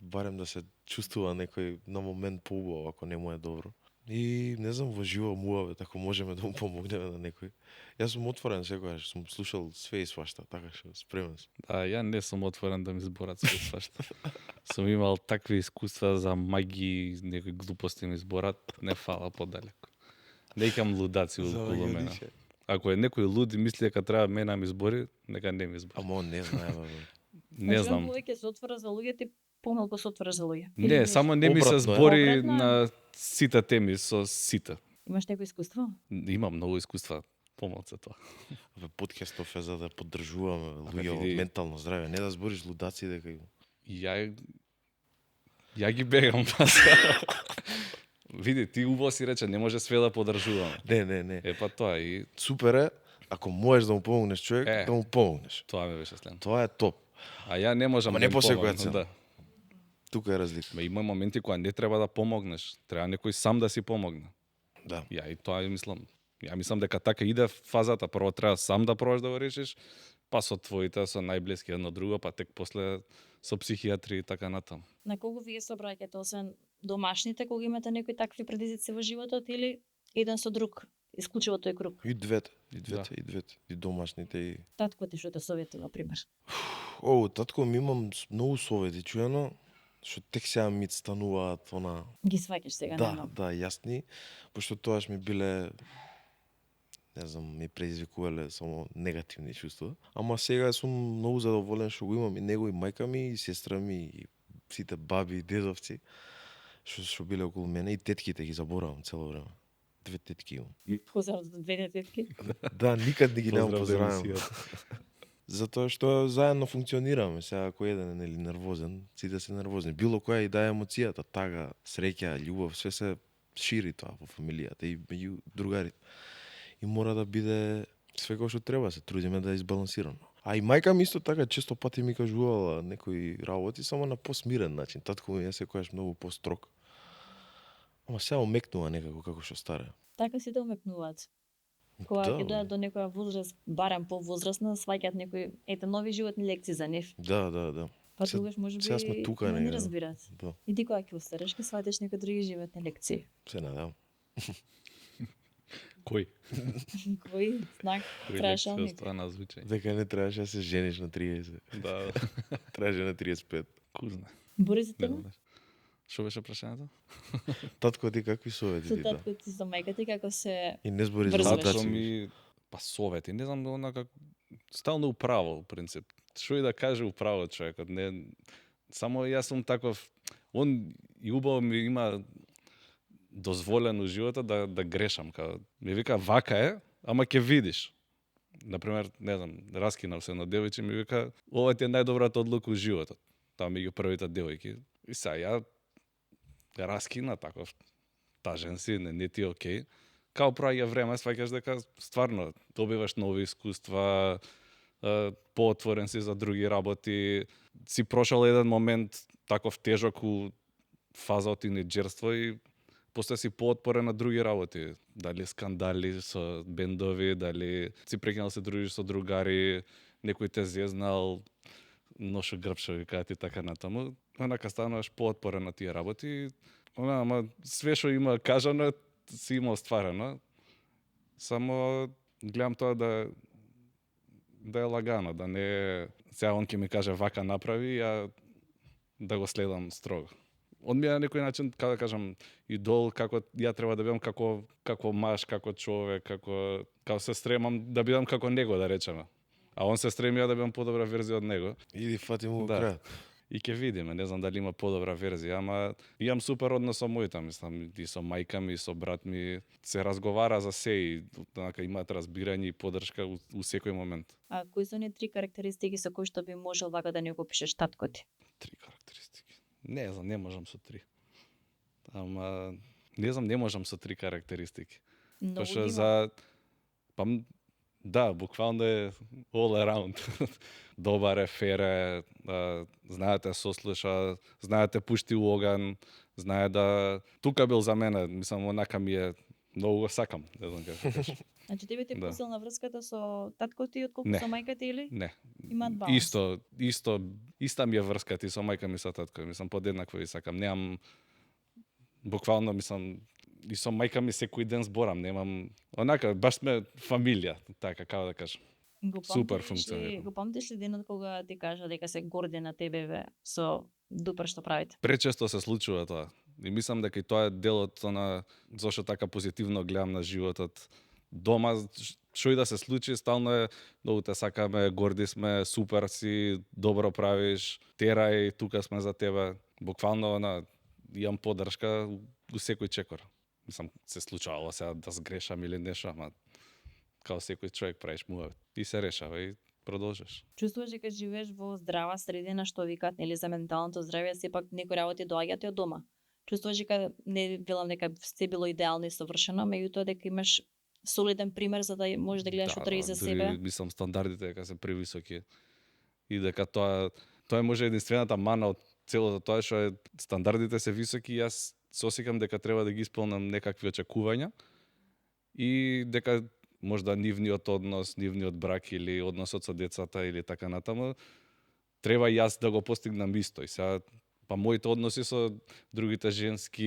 Барем да се чувствува некој на момент поубаво, ако не му е добро. И не знам, во живо муавет, ако можеме да му помогнеме на некој. Јас сум отворен секогаш, сум слушал све и свашта, така што спремен сум. Да, ја не сум отворен да ми зборат све свашта. Сум имал такви искуства за маги, некои глупости ми зборат, не фала подалеку. Не икам лудаци околу мене. Ако е некој луд и мисли дека треба мене ми збори, нека не ми збори. Ама он не знае, бе. Не знам. Повеќе се отвора за луѓето и помалку се отвора за луѓе. Не, само не ми се Обратно е. збори Обратно е. на сите теми со сите. Имаш некој искуство? Имам многу искуства помалку тоа. Ве подкастов е за да поддржуваме Ама луѓе во види- ментално здравје, не да збориш лудаци дека Ја ги бегам. Види, ти убаво си рече, не може све да поддржуваме. Не. Е, па тоа и Супер е, ако можеш да му помогнеш човек, Е. да му помогнеш. тоа ми беше следно. Тоа е топ. А ја не можам Ама да не им по секоја помогнам, цена. Да. Тука е разлика. Ма има моменти кога не треба да помогнеш, треба некој сам да си помогне. Да. Ја и тоа мислам. Ја мислам дека така иде фазата, прво треба сам да пробаш да го решиш, па со твоите, со најблиски едно друго, па тек после со психијатри и така натаму. На кого вие се обраќате, освен домашните, кога имате некои такви предизвици во животот или еден со друг, исклучиво тој круг? И двете. И домашните и... Татко ти што те советува, пример. Татко ми имам многу совети чуено, што тек сега ми стануваат Ги сваќаш сега, нема. Да, јасни, пошто тоаш ми биле не знам, ми предизвикувале само негативни чувства. Ама сега сум многу задоволен што го имам и него и мајка ми и сестра ми и сите баби и дедовци што биле околу мене и тетките ги заборавам цело време. 2 тетки имам. Поздрав за двете тетки. Да, никад не ги немам Поздрав за поздравам. емисијата. Затоа што заедно функционираме. Сега ако еден е нели нервозен, сите се нервозни. Било која и да е емоцијата, тага, среќа, љубов, све се шири тоа во фамилијата и меѓу другарите. И мора да биде све како што треба, се трудиме да е избалансирано. А и мајка ми исто така често пати ми кажувала некои работи само на посмирен начин. Татко ми е секогаш многу построг. Ама сега омекнува некако како што старе. Така сите умекнуваат. Кога ќе дојдат до некоја возраст, барем повозрастна, сваќаат некои нови животни лекции за нив. Да. Па Се- тогаш може би сега сме тука, не нега. разбираат. Да, И ти кога ќе остареш, ќе сватиш некои други животни лекции. се надевам. Кој? Кои знак Кој требаше лекција некој. остана звучање? Дека не требаше да се жениш на 30. Да, Требаше на 35. кузна. Борисите Не му? знам. Што беше прашањето? Татко ти какви совети Со ти да? татко ти, со мајка ти, како се... И не збори за Врзуваш. Тато лутаци. ми па совети, не знам онака стално управо, в принцип. Што и да каже управо човекот, не само јас сум таков, он и убаво ми има дозволено у животот да грешам, као ми вика вака е, ама ќе видиш. Например, не знам, раскинав се на девојче, ми вика ова ти е најдобрата одлука у животот. Таа меѓу првите девојки. И сега ја раскина таков тажен си, не ти е окей. Као проаѓа време, сваќаш дека стварно добиваш нови искуства, поотворен си за други работи, си прошал еден момент таков тежок у фаза од тинеџерство и после си поотпорен на други работи. Дали скандали со бендови, дали си прекинал се дружиш со другари, некој те зезнал, ношу грбшови, кажа ти така натаму. Онака стануваш поотпорен на тие работи. Ама све што има кажано, си има остварено. Само гледам тоа да е лагано, да не е... Сега он ќе ми каже вака направи, ја да го следам строго. Он ми е на некој начин, како да кажам, идол, како ја треба да бидам како маж, како човек, како се стремам да бидам како него, да речеме. А он се стреми ја да бидам подобра верзија од него. Иди фати му Да. крајот. И ќе видиме, не знам дали има подобра верзија, ама имам супер однос со моите, мислам, и со мајка ми, и со брат ми. Се разговара за се и онака имаат разбирање и поддршка у секој момент. А кои се оние 3 карактеристики со кои што би можел вака да ни го опишеш татко ти? 3 карактеристики. Не знам, не можам со 3. Ама не знам, не можам со 3 карактеристики. Многу Пошто ги има. за да, буквално е all around. Добар е, фер е, знае да сослуша, знае да пушти у оган, знае да... Тука бил за мене, мислам, онака ми е, многу го сакам, не знам како да кажам. Значи тебе ти е Да. посилна врската со татко ти отколку Не. со мајка ти или? Не. Имаат баланс. Иста ми е врската и со мајка ми со татко, мислам, подеднакво ви сакам. Немам, буквално, мислам, и со мајка ми секој ден зборам, немам, онака, баш сме фамилија, така, како да кажам. Го Супер памтиш ли- функционира. Го памтиш ли денот кога ти кажа дека се горди на тебе бе, со дупер што правите? Пречесто се случува тоа. И мислам дека и тоа е дел од зошто така позитивно гледам на животот. Дома, што и да се случи, стално е, многу те сакаме, горди сме, супер си, добро правиш, терај, тука сме за тебе. Буквално имам поддршка у секој чекор. Мислам, се случувало сега да сгрешам или нешто, ама као секој човек правиш муавет. И се решава и продолжиш. Чувствуваш дека живееш во здрава средина, што викаат, нели, за менталното здравје, сепак некои работи доаѓаат и од дома. Чувствуваш дека не велам дека се било идеално и совршено, меѓутоа дека имаш солиден пример за да можеш да гледаш утре и за себе. Дури, мислам, стандардите дека се превисоки и дека тоа е може единствената мана од целото тоа што е стандардите се високи и јас се осеќам дека треба да ги исполнам некакви очекувања и дека можда нивниот однос, нивниот брак или односот со децата или така натаму треба јас да го постигнам исто. И сега па моите односи со другите женски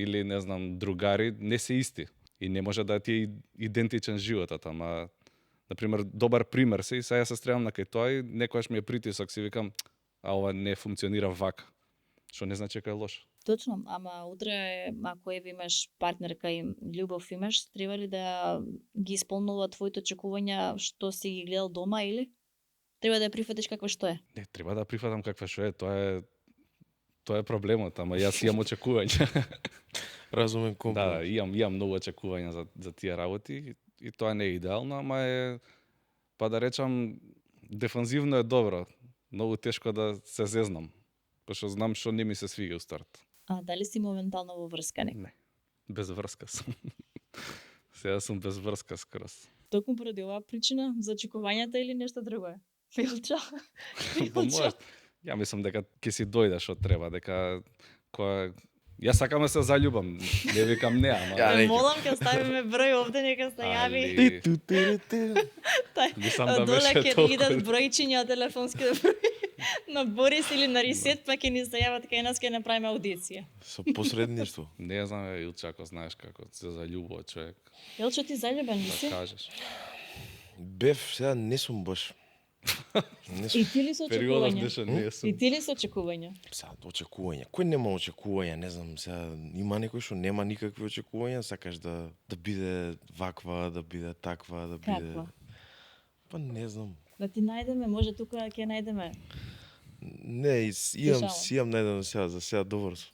или не знам другари не се исти и не може да ти е идентичен животот, ама например добар пример се и сега се стрemам на кај тоа и некојаш ми е притисок, си викам а ова не функционира вака. Што не значи дека е лошо. Точно, ама утре ако имаш партнерка и љубов имаш, треба ли да ги исполнува твоите очекувања што си ги гледал дома или треба да ја прифатиш каква што е? Не, треба да прифатам каква што е, тоа е проблемот, ама јас имам очекувања. Разумен компромис. Да, имам многу очекувања за тие работи и тоа не е идеално, ама е па да речам дефанзивно е добро. Многу тешко да се зезнам, пошто знам што не ми се свига у старт. А дали си моментално во врска не? Не. Без врска сум. Сега сум без врска скрос. Токму поради оваа причина за очекувањата или нешто друго е? Филча. Ја мислам дека ќе си дојдеш од треба, дека која јас сакам да се заљубам, не викам не, ама Ја молам ќе ставиме број овде, нека се јави. Мислам да Доле беше ќе толку. идат бројчиња од телефонски број на Борис или на Рисет, па ќе ни се јават кај нас, ќе направиме аудиција. Со посредништво. Не знам, Илче, ако знаеш како се заљубува човек, Елчо, ти заљубен ли да си? кажеш. Бев, сега не сум баш. Не сум. И ти ли со Периодов очекувања? деше не сум. И ти ли со очекувања? Сега, очекувања. Кој нема очекувања, не знам, сега има некој што нема никакви очекувања, сакаш да биде ваква, да биде таква, да биде. Каква? Па не знам. Да ти најдеме, може тука ќе најдеме. Не, имам Слушам. најдено сега, за сега добар сум.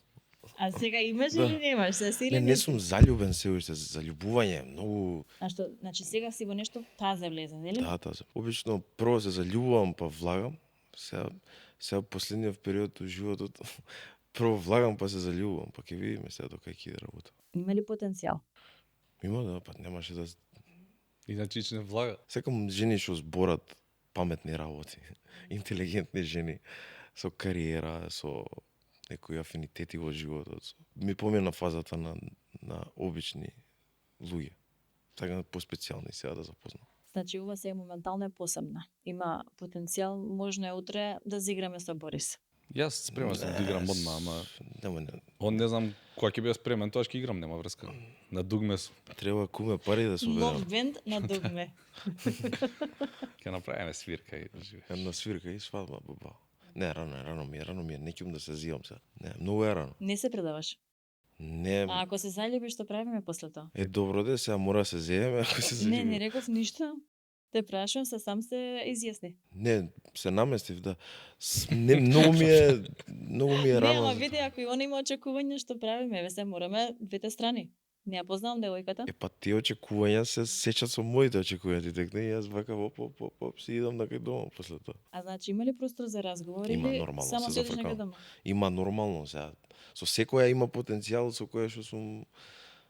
А сега имаш Да. или немаш? Се си или Не сум заљубен се уште, заљубување е многу. А што, значи сега си во нешто тазе влезен, нели? Да, таза. Обично прво се заљубувам, па влагам. Сега последниот период од животот прво влагам, па се заљубувам, па ќе видиме сега до кај ќе иде работа. Има ли потенцијал? Има да, па немаше да. Иначе не влага. Секам жени што зборат паметни работи, интелигентни жени со кариера, со некои афинитети во животот. Ми помина фазата на обични луѓе. Сакам поспецијални сега да запознам. Значи ова се моментално е посебна. Има потенцијал, можно е утре да зиграме со Борис. Јас спремен сум да играм одма, ама Нема, он не знам кога ќе биде спремен, тоа ќе играм, нема врска. На дугме сум. треба куме пари да се Лов убедам. бенд на дугме. Ќе направиме свирка и да живееш. Една свирка и свадба, баба. Не, рано ми е, не ќум да се зивам сега. Не, многу е рано. Не се предаваш. Не, А ако се заљубиш, што правиме после тоа? е добро да сега мора да се зееме, ако се Не, заљубим. не реков ништо. Те прашувам се, сам се изјасни. Не, се наместив, да. Не, многу ми е Не, рано. ама види, ако и он има очекување, што правиме? Еве се мораме двете страни. Не ја познавам девојката. Па тие очекувања се сечат со моите очекувања, ти текне и јас вака оп, си идам на кај дома после тоа. А значи има ли простор за разговор Има, или нормално, само се седиш на зафркавам. дома? Има нормално сега. Со секоја има потенцијал со која што сум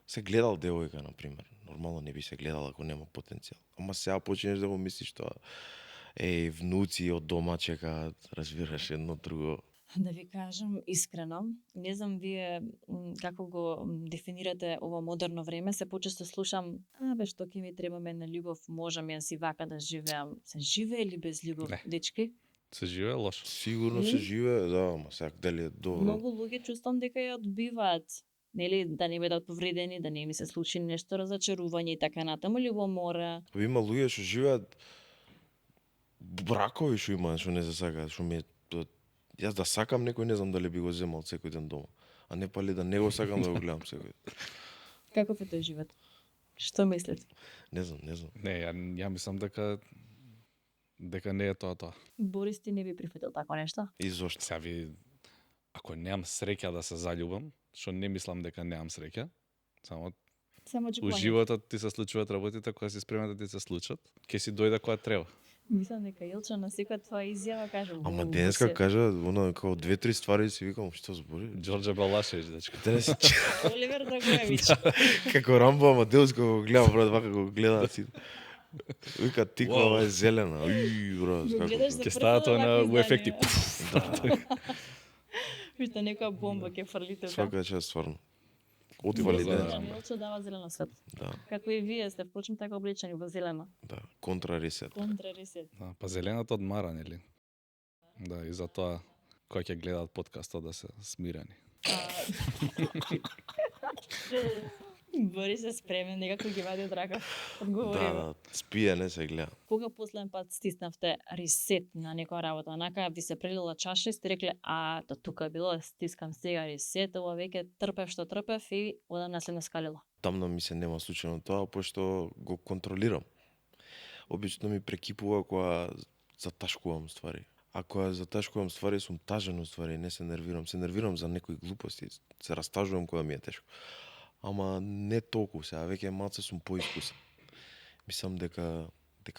се гледал девојка, на пример. Нормално не би се гледал ако нема потенцијал. Ама сега почнеш да го мислиш тоа. Внуци од дома чекаат, разбираш, едно друго. Да ви кажам искрено, не знам вие како го дефинирате ова модерно време, се почесто слушам, што ќе ми треба на љубов, можам јас и вака да живеам. Се живее или без љубов, Не. дечки? Се живее лошо. Сигурно се живее, да, ама сега дали е добро. Многу луѓе чувствам дека ја одбиваат. Нели, да не бидат повредени, да не ми се случи нешто разочарување и така натаму, љубомора. Има луѓе што живеат бракови што имаат што не се сакаат, што ми е јас да сакам некој не знам дали би го земал секој ден дома. А не пали да не го сакам да го гледам секој. Каков е тој живот? Што мислите? Не знам. Не, ја мислам дека не е тоа. Борис, ти не би прифатил тако нешто? И зошто? Сега ви ако немам среќа да се заљубам, што не мислам дека немам среќа, само Само у очекување. животот ти се случуваат работите кои си спремен да ти се случат, ќе си дојде кога треба. Мислам дека Илчо на секоја твоја изјава кажа. Ама денеска кажа, она како 2-3 ствари си викам, што збори? Ѓорđe Балашевиќ, дечко. Денес Оливер Драгоевич. како Рамбо Амадеус кога го гледам, брат, вака го гледа си. Вика тиква Вау. ова е зелена. Уј, брат, Го гледаш за Ќе прв става пат тоа на вакво у ефекти. издание. Виште некоја бомба ќе фрли тука. Свака час стварно. Убаво Отвали за- ден. Илчо дава зелено светло. Да, Како и вие сте, впрочем, така облечени во зелено. да, контра ресет. Контра ресет. Да, па зеленото одмара, нели? Да, и затоа кои ќе гледаат подкастот да се смирени. Бори се спремен, некако ги вади од рака. Да, Одговори. да, спие не се гледа. Кога последен пат стиснавте ресет на некоја работа? Онака ви се прелила чаша и сте рекле, да тука било, стискам сега ресет, ова веќе трпев што трпев и одам на следна скалила. Тамна ми се нема случајно тоа, пошто го контролирам. Обично ми прекипува кога заташкувам ствари. А кога заташкувам ствари, сум тажен у ствари, не се нервирам. Се нервирам за некои глупости, се растажувам кога ми е тешко. Ама не толку сега, веќе малце сум поискусен. Мислам дека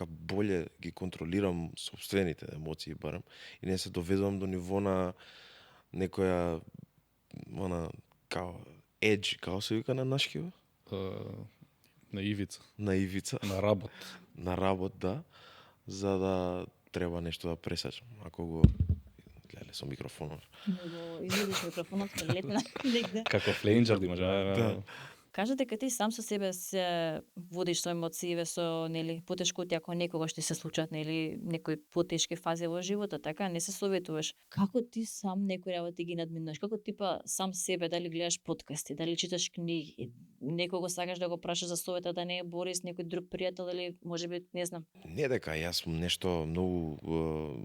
боле ги контролирам собствените емоции барем и не се доведувам до ниво на некоја она као edge, као се вика на нашки, бе? На ивица, На ивица, на работ. на работ, да, за да треба нешто да пресачам. Ако го гледале со микрофонот. Него излезеш микрофонот, ке летна негде. Како фленџер да имаш. Да. Кажете дека ти сам со себе се водиш со емоцииве, со нели потешкоти ако некогаш ти се случат нели некои потешки фази во животот, така не се советуваш. Како ти сам некои работи ги надминуваш? Како ти па сам себе дали гледаш подкасти, дали читаш книги, некого сакаш да го прашаш за совета да не е Борис, некој друг пријател или можеби не знам. Не дека јас сум нешто многу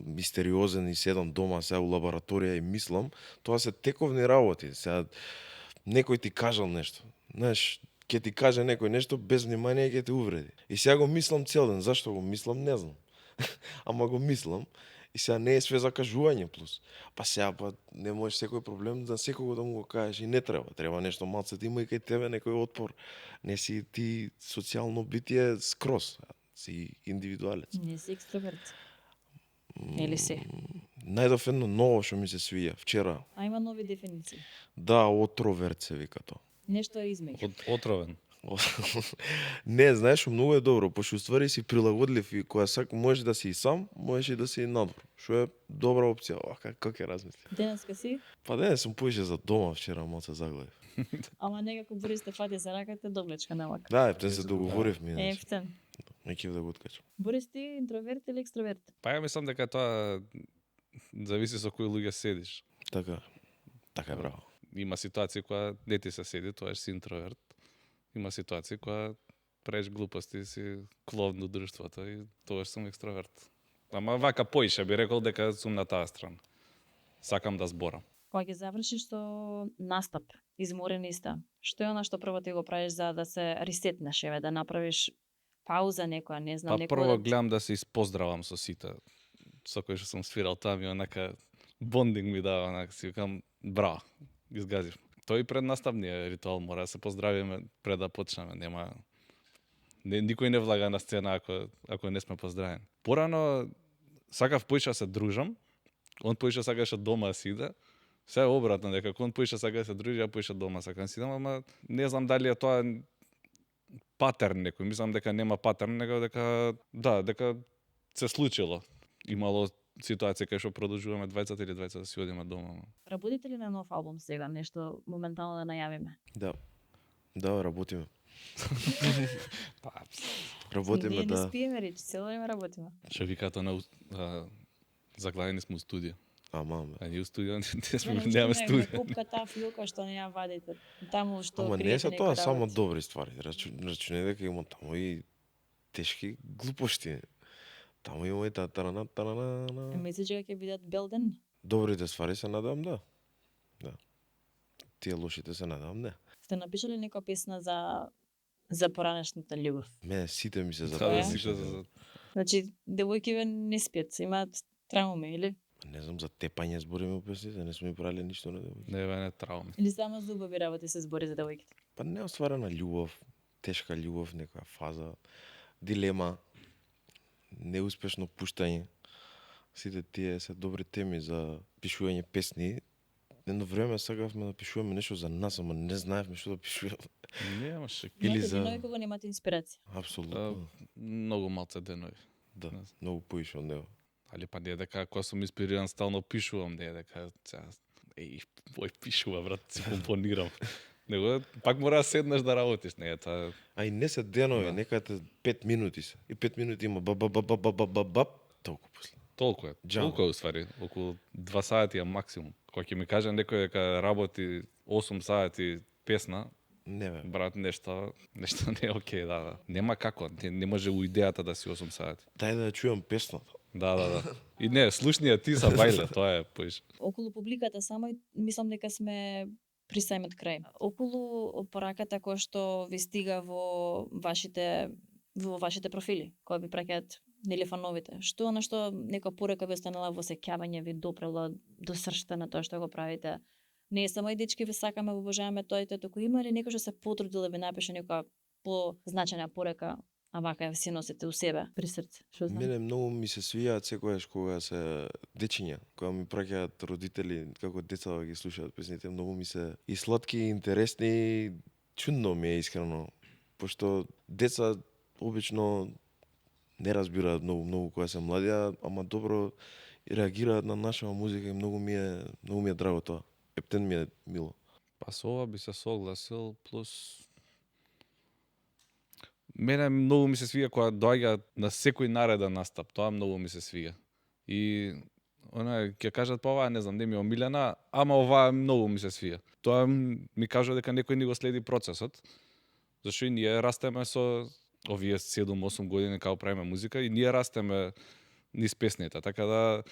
мистериозен и седам дома сега у лабораторија и мислам, тоа се тековни работи. Сега некој ти кажал нешто. Знаеш, ќе ти каже некој нешто без внимание ќе те увреди. И сега го мислам цел ден. Зашто го мислам, не знам. Ама го мислам. И сега не е све закажување плюс. Па сега не можеш секој проблем да секого да му го кажеш и не треба. Треба нешто малце да има и кај тебе некој отпор. Не си ти социјално битие скроз. Си индивидуалец. Не си екстроверт. Или се? Најдов едно ново што ми се свија вчера. А има нови дефиниции. Да, отроверт се вика тоа. Нешто е измеѓу. Отровен. Не, знаеш, многу е добро, пошто уствари си прилагодлив и кога можеш да си и сам, можеш и да си и надвор, што е добра опција. Како ќе размисли? Денеска си, Па денес сум поише за дома вчера, малце загледав. ама некако Борис те фати за раката доблечка намак. Да, птен се договоривме, иначе. Ефтен. Не ќе да го откачам. Борис ти интроверт или екстроверт? Па ја мислам дека тоа зависи со кои луѓе седиш. Така е браво. Има ситуации кога не ти се седи, тоа си интроверт. Има ситуации кога правиш глупости, си кловно друштвото и тоа сум екстроверт. Ама вака поише би рекол дека сум на таа страна. Сакам да зборам. Кога ќе завршиш со настап, изморен иста, што е она што прво ти го правиш за да се ресетнеш, еве, да направиш пауза некоја, не знам, Па некоја прво да... гледам да се испоздравам со сите со кои што сум свирал таму и онака бондинг ми дава, онака си викам браво, ги згазив. Тој пред наставниот ритуал мора да се поздравиме пред да почнеме, нема никој не влага на сцена ако не сме поздравени. Порано сакав поише да се дружам, он поише сакаше дома да сиде. Се е обратно, дека он поише сака да се дружи, а поише дома сака да сидам, ама не знам дали е тоа патерн некој. Мислам дека нема патерн, него дека се случило. Имало ситуација кај што продолжуваме двајцата или двајцата да си одиме дома. Работите ли на нов албум сега, нешто моментално да најавиме? Да. Да, работиме. Па, Работиме, Ние не да. спиеме речи, цело време работиме. што викаат на заглавени сме у студио. Ама, бе. А ние у студио не сме, Мене немаме што студио. Купка таа филка што не ја вадите. Таму што Ама не криете се некои тоа само работи. добри ствари. Рачуне дека има таму и тешки глупости. Таму има и тарана. Мислиш дека ќе бидат белден? Добрите ствари се надам, да. Да. Тие лошите се надам, не. Сте напишале некоја песна за поранешната љубов? Мене сите ми се Да, Тоа е? сите за Значи, девојкиве не спиат, имаат трауми, или? Не знам, за тепање збориме у песните, не сме правиле ништо на девојки. Не трауми. Или само за убави работи се збори за девојките? Па неостварена љубов, тешка љубов, некоја фаза, дилема, неуспешно пуштање. Сите тие се добри теми за пишување песни. Едно време сакавме да пишуваме нешто за нас, ама не знаевме што да пишуваме. Немаше. Или Знаете, за... денови кога немате инспирација? Апсолутно. Многу малце денови. Да, многу поише од него. Али па не е дека кога сум инспириран стално пишувам, не е дека ој пишува брат, си компонирам. Него пак мора да седнеш да работиш, не е тоа. А и не се денови, некаде 5 минути се. И 5 минути има баб, толку после. Толку е. Джамо. Толку е уствари, околу 2 сати е максимум. Кога ќе ми каже некој дека работи 8 сати песна, Не бе. брат, нешто не е окей, да. Нема како, не може у идејата да си 8 сати. Дај да ја чујам песната. Да. И не, слушнија ти са бајле, тоа е поиш. Околу публиката само и мислам дека сме при самиот крај. Околу пораката која што ви стига во вашите профили, кои ви праќаат нели фановите. Што она што нека порака ви останала во сеќавање, ви допрела до сршта на тоа што го правите? Не е само и дечки ви сакаме, во обожаваме тоа и тоа, туку има ли некој што се потрудил да ви напише некоја позначајна порака, а вака ја си носите у себе при срце? Што знам? Мене многу ми се свијаат секогаш кога се дечиња, кога ми праќаат родители како деца да ги слушаат песните, многу ми се и сладки, и интересни, чудно ми е искрено, пошто деца обично не разбираат многу кога се млади, ама добро и реагираат на нашава музика и многу ми е драго тоа. Ептен ми е мило. Па со ова би се согласил, плюс мене многу ми се свија кога доаѓа на секој нареден настап, тоа многу ми се свија. И она ќе кажат па ова не знам, не ми е омилена, ама ова многу ми се свија. Тоа ми кажува дека некој ни го следи процесот, зашто и ние растеме со овие 7-8 години као правиме музика и ние растеме низ песните, така да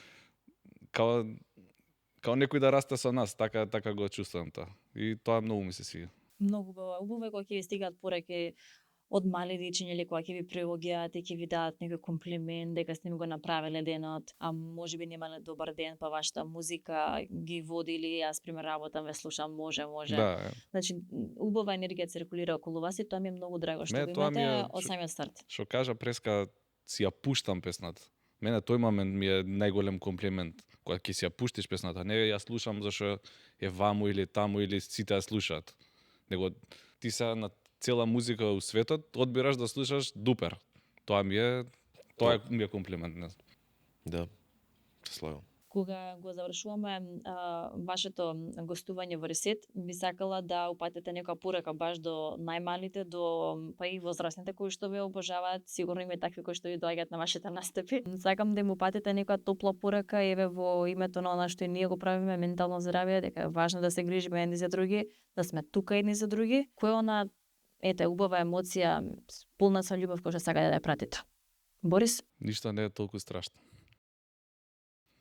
као некој да расте со нас, така го чувствувам тоа. И тоа многу ми се свија. Многу убаво е кога ќе ви стигаат пораки од мали дечиња или кога ќе ви преогиат и ќе ви дадат некој комплимент дека сте ми го направиле денот, а можеби немале добар ден, па вашата музика ги води или јас пример работам, ве слушам, може. Да. Значи убава енергија циркулира околу вас и тоа ми е многу драго што Не, го тоа ми имате е од самиот старт. Што кажа Преска, си ја пуштам песната. Мене тој момент ми е најголем комплимент. Кога ќе си ја пуштиш песната, не ја слушам зашто е ваму или таму или сите ја слушаат. Него ти се на цела музика у светот, одбираш да слушаш дупер. Тоа ми е комплимент. Не. Да, се слагам. Кога го завршуваме вашето гостување во Ресет, би сакала да упатите некоја порака баш до најмалите, па и возрастните кои што ве обожаваат, сигурно има и такви кои што ви доаѓаат на вашите настапи. Сакам да им упатите некоја топла порака еве во името на она што и ние го правиме, ментално здравје, дека е важно да се грижиме едни за други, да сме тука едни за други. Кој е она убава емоција, полна со љубов која што сакате да ја пратите? Борис? Ништо не е толку страшно.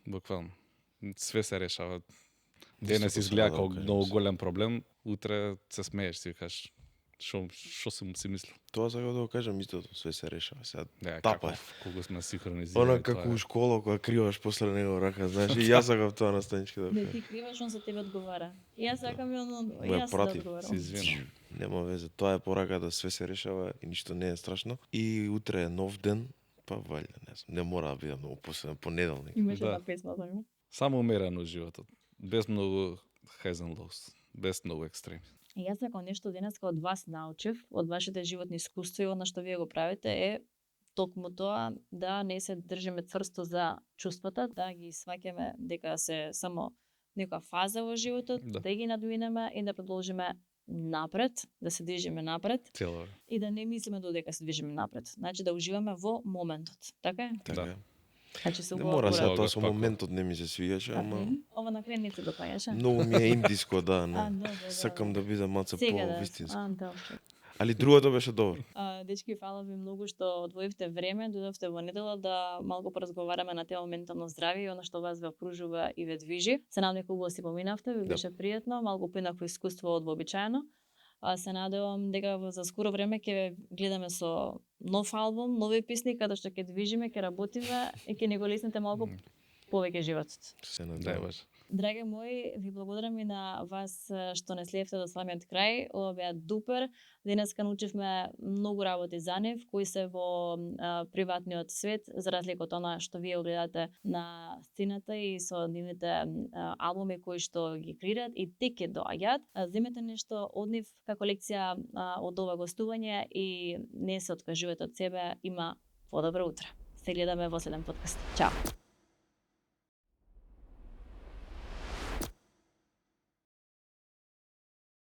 Буквално. Све се решава. Денес изгледа како многу голем проблем, утре се смееш, си викаш што сум си мислил. Тоа сакам да го кажам истото, све се решава. Сега Не, тапа е. колку сме синхронизирани. Она како у школа кога криваш после него рака, знаеш, и јас сакам тоа настанички да Не кажам. ти криваш, он за тебе одговара. Јас сакам и он Ме јас да прати. одговарам. Се извинувам. Нема везе, тоа е пораката, све се решава и ништо не е страшно. И утре е нов ден, па валјда, не знам, не мора да биде многу посебен понеделник. Имаше Да. една песна за него. Само умерено животот. Без многу highs and lows. Без многу екстреми. Јас ако нешто денеска од вас научив, од вашите животни искуства и она што вие го правите е токму тоа да не се држиме цврсто за чувствата, да ги сваќаме дека се само некоја фаза во животот, Да. да ги надминеме и да продолжиме напред, да се движиме напред Цело време. и да не мислиме додека се движиме напред. Значи да уживаме во моментот. Така е? Така Да. е. Значи се Не убаво мора сега порака. тоа со Спако. моментот не ми се свиѓаше, ама Ова на крај не се допаѓаше. многу ми е индиско, да, А, не. добро, Сакам добро. да биде малце Сега да. по-вистинско. Добро. Али другото беше добро. Дечки, фала ви многу што одвоивте време, дојдовте во недела да малку поразговараме на тема ментално здравје и она што вас ве окружува и ве движи. Се надевам дека убаво си поминавте, ви Да. беше пријатно, малку поинакво искуство од вообичаено. Се надевам дека за скоро време ќе гледаме со нов албум, нови песни, каде што ќе движиме, ќе работиме и ќе не го леснете малку повеќе животот. Се Дај надевам. баш. Драги мои, ви благодарам и на вас што не следевте до самиот крај. Ова беа дупер. Денеска научивме многу работи за нив, кои се во приватниот свет, за разлика од она што вие гледате на сцената и со нивните албуми кои што ги креираат и тек ќе доаѓаат. Земете нешто од нив како лекција од ова гостување и не се откажувате од себе. Има подобро утро. Се гледаме во следен подкаст. Чао!